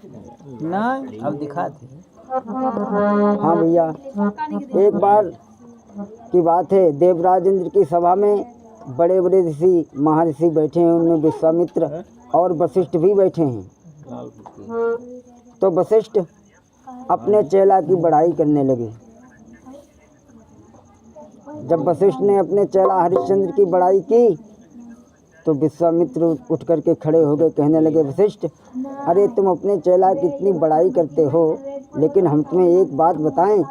नहीं अब दिखाते। हाँ भैया, एक बार की बात है, देवराज इंद्र की सभा में बड़े बड़े ऋषि महर्षि बैठे हैं, उनमें विश्वामित्र और वशिष्ठ भी बैठे हैं। तो वशिष्ठ अपने चेला की बड़ाई करने लगे। जब वशिष्ठ ने अपने चेला हरिश्चंद्र की बड़ाई की तो विश्वामित्र उठ करके खड़े हो गए, कहने लगे, वशिष्ठ अरे तुम अपने चेला की इतनी बड़ाई करते हो, लेकिन हम तुम्हें एक बात बताएं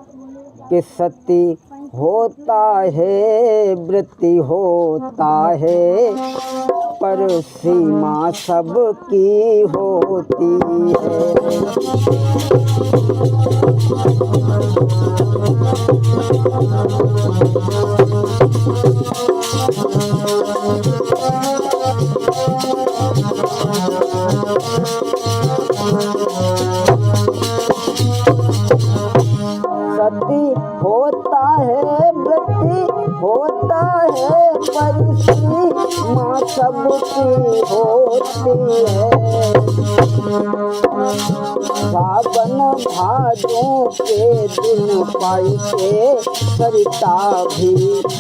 कि सती होता है वृत्ति होता है, पर सीमा सबकी होती सती होता है वृत्ति होता है, पर सीमा सबकी होती है। सावन भादों के दिन पाई के सरिता भी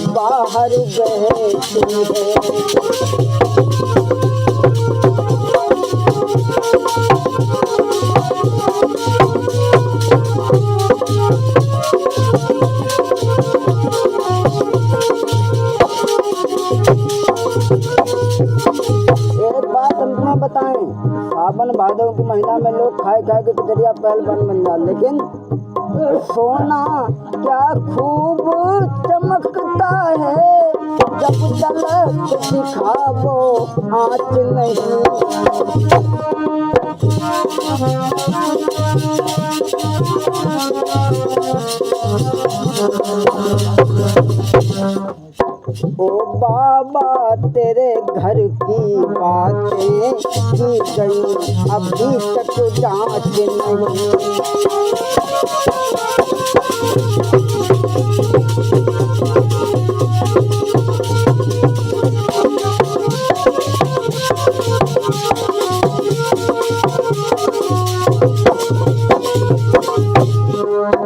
बाहर बहती है। बताएं, सावन भादों के महीना में लोग खाए खाए के कचरिया पहलवान बन जाते, लेकिन सोना क्या खूब चमकता है, जब तलक दिखावो आँच नहीं। ओ बाबा तेरे घर की बातें की गई, अभी तक जांच नहीं।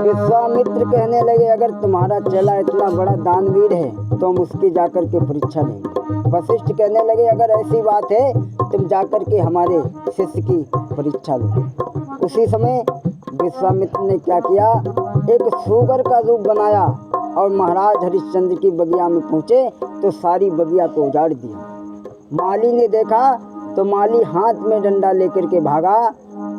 विश्वामित्र कहने लगे, अगर तुम्हारा चेला इतना बड़ा दानवीर है तो हम उसकी जाकर के परीक्षा लेंगे। वशिष्ठ कहने लगे, अगर ऐसी बात है तुम जाकर के हमारे शिष्य की परीक्षा लो। उसी समय विश्वामित्र ने क्या किया, एक सूगर का रूप बनाया और महाराज हरिश्चंद्र की बगिया में पहुँचे तो सारी बगिया को उजाड़ दिया। माली ने देखा तो माली हाथ में डंडा लेकर के भागा,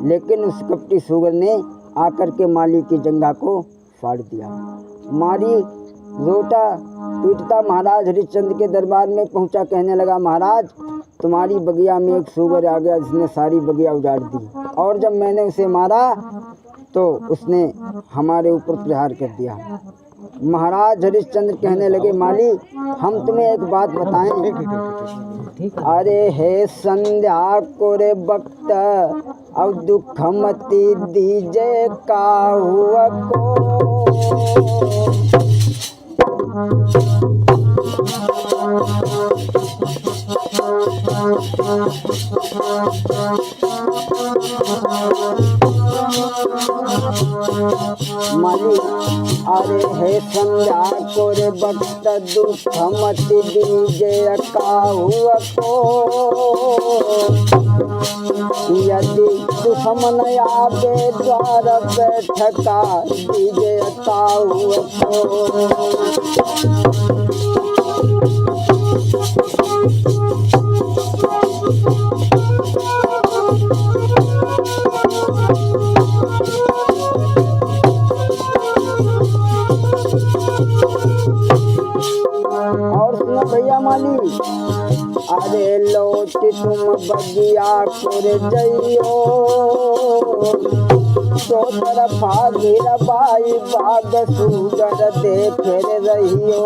लेकिन उस कपटी सूगर ने आकर के माली की जंघा को फाड़ दिया। माली रोता पीटता महाराज हरिश्चंद्र के दरबार में पहुंचा, कहने लगा, महाराज तुम्हारी बगिया में एक सूगर आ गया जिसने सारी बगिया उजाड़ दी, और जब मैंने उसे मारा तो उसने हमारे ऊपर प्रहार कर दिया। महाराज हरिश्चंद्र कहने लगे, माली हम तुम्हें एक बात बताएं। अरे हे संध्या को रे भक्त, अब दुख मती दीजे काहुआ को। माली अरे हे संध्या को रे भक्त, दुख मती दीजे काहुआ को। यदि दुश्मन आवे द्वार बैठका दीजे काहुआ को। और सुनो भैया माली, अरे लौट तुम बगिया कर जइयो, तो तरफा गिरा बाई बाग सुगर देखे रहियो।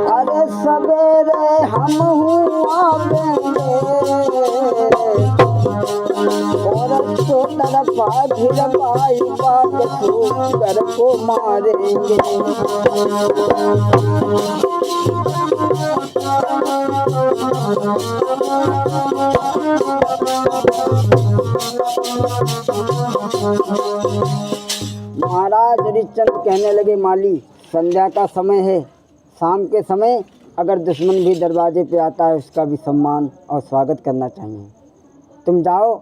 अरे सवेरे हम हुआ और तुम तड़पा फिर पाई बात सुगर को मारेंगे। महाराज हरिश्चंद्र कहने लगे, माली संध्या का समय है, शाम के समय अगर दुश्मन भी दरवाजे पे आता है उसका भी सम्मान और स्वागत करना चाहिए। तुम जाओ,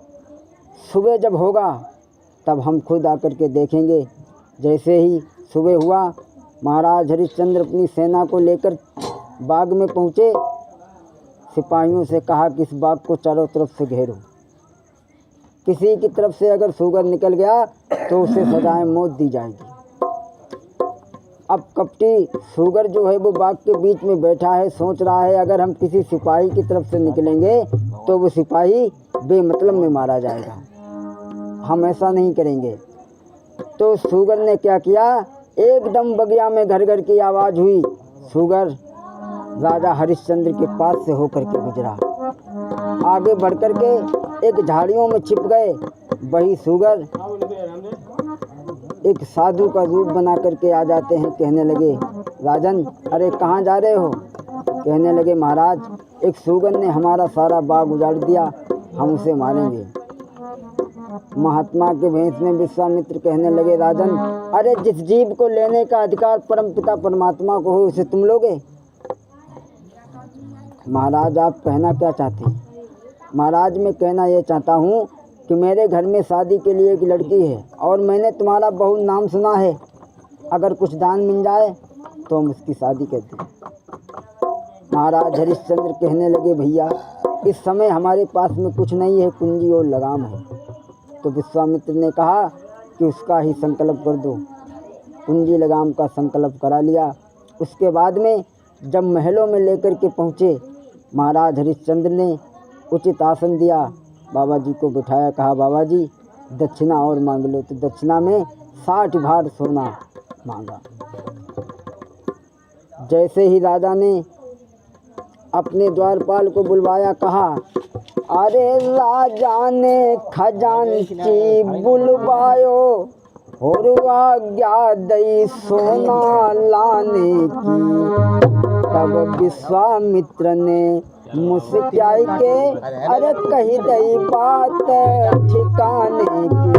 सुबह जब होगा तब हम खुद आकर के देखेंगे। जैसे ही सुबह हुआ, महाराज हरिश्चंद्र अपनी सेना को लेकर बाग में पहुँचे। सिपाहियों से कहा कि इस बाग को चारों तरफ से घेरो, किसी की तरफ से अगर सुगर निकल गया तो उसे सजाए मौत दी जाएगी। अब कपटी सुगर जो है वो बाग के बीच में बैठा है, सोच रहा है अगर हम किसी सिपाही की तरफ से निकलेंगे तो वो सिपाही बेमतलब में मारा जाएगा, हम ऐसा नहीं करेंगे। तो सुगर ने क्या किया, एकदम बगिया में घर घर की आवाज़ हुई। सुगर राजा हरिश्चंद्र के पास से होकर के गुजरा, आगे बढ़ कर के एक झाड़ियों में छिप गए। वही सुगर एक साधु का रूप बना करके आ जाते हैं। कहने लगे, राजन अरे कहाँ जा रहे हो? कहने लगे, महाराज एक सुगर ने हमारा सारा बाग उजाड़ दिया, हम उसे मारेंगे। महात्मा के भेष में विश्वामित्र कहने लगे, राजन अरे जिस जीव को लेने का अधिकार परमपिता परमात्मा को हो उसे तुम लोगे? महाराज आप कहना क्या चाहते हैं? महाराज मैं कहना ये चाहता हूँ कि मेरे घर में शादी के लिए एक लड़की है और मैंने तुम्हारा बहुत नाम सुना है, अगर कुछ दान मिल जाए तो हम उसकी शादी कर दें। महाराज हरिश्चंद्र कहने लगे, भैया इस समय हमारे पास में कुछ नहीं है, कुंजी और लगाम है। तो विश्वामित्र ने कहा कि उसका ही संकल्प कर दो। कुंजी लगाम का संकल्प करा लिया। उसके बाद में जब महलों में लेकर के पहुँचे, महाराज हरिश्चंद्र ने उचित आसन दिया, बाबा जी को बिठाया, कहा बाबा जी दक्षिणा और मांग लो। तो दक्षिणा में 60 भार सोना मांगा। जैसे ही राजा ने अपने द्वारपाल को बुलवाया, कहा अरे राजा ने खजांची बुलवायो और आज्ञा दई सोना लाने की। तब विश्वामित्र ने मुस्कुराई के अरे कही दई बात ठिकाने की।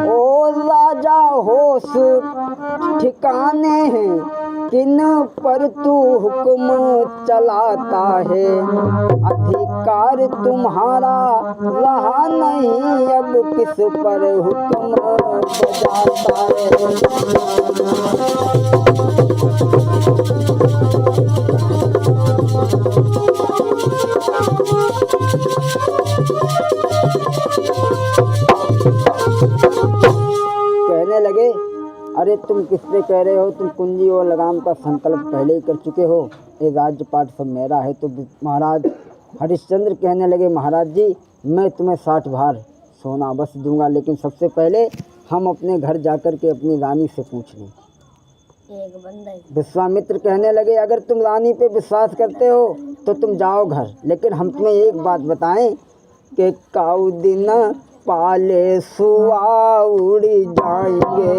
ओ राजा होश ठिकाने हैं, किन पर तू हुक्म चलाता है। अधिकार तुम्हारा रहा नहीं, अब किस पर हुक्म बजाता है। कहने लगे, अरे तुम किस पे कह रहे हो? तुम कुंजी और लगाम का संकल्प पहले ही कर चुके हो, ये राज्यपाट सब मेरा है। तो महाराज हरिश्चंद्र कहने लगे, महाराज जी मैं तुम्हें 60 भार सोना बस दूंगा, लेकिन सबसे पहले हम अपने घर जाकर के अपनी रानी से पूछ लें। विश्वामित्र कहने लगे, अगर तुम रानी पे विश्वास करते हो तो तुम जाओ घर, लेकिन हम तुम्हें एक बात बताएं कि काऊ दिन पाले सुआ उड़ी जाएंगे।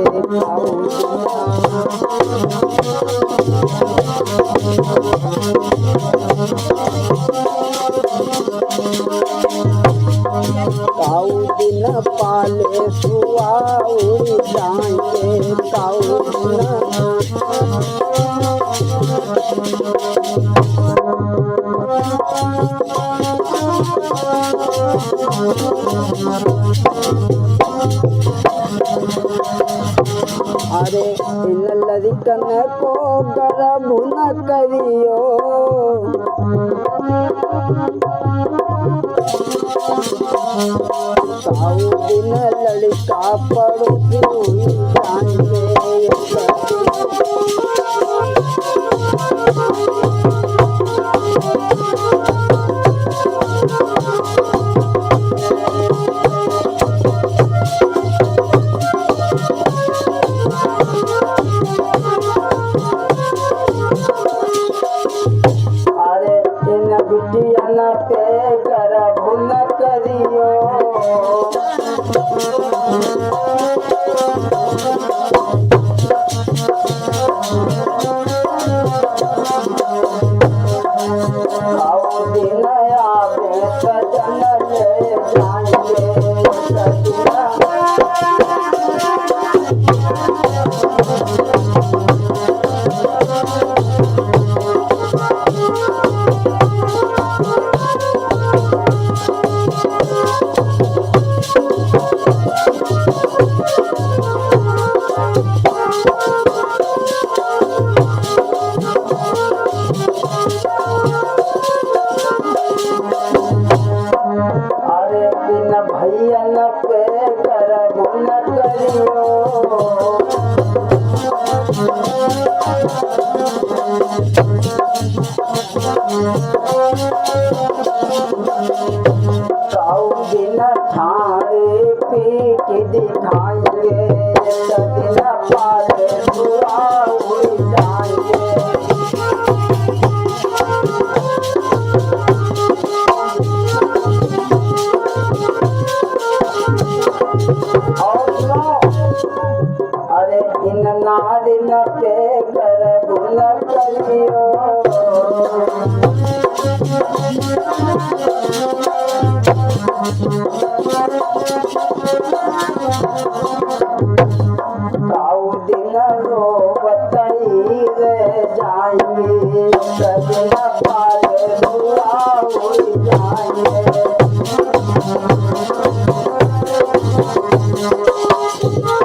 काऊ दिन पाले सुआ उड़ी जाएंगे। काऊ अरे इन लड़कन को गर्भ न करियो। साऊ दिन लड़का पड़ोसी हुई जाएंगे। आओ दिन आवे सजन ले जाएंगे सजना। अरे बिन भैया न पे करबो न करियो। काऊ दिन ठाणे पीठ दिखाएंगे दिन पाले बुआ हुई जाएंगे। अरे इन नारी न पे करबो न करियो। काऊ दिन रोवत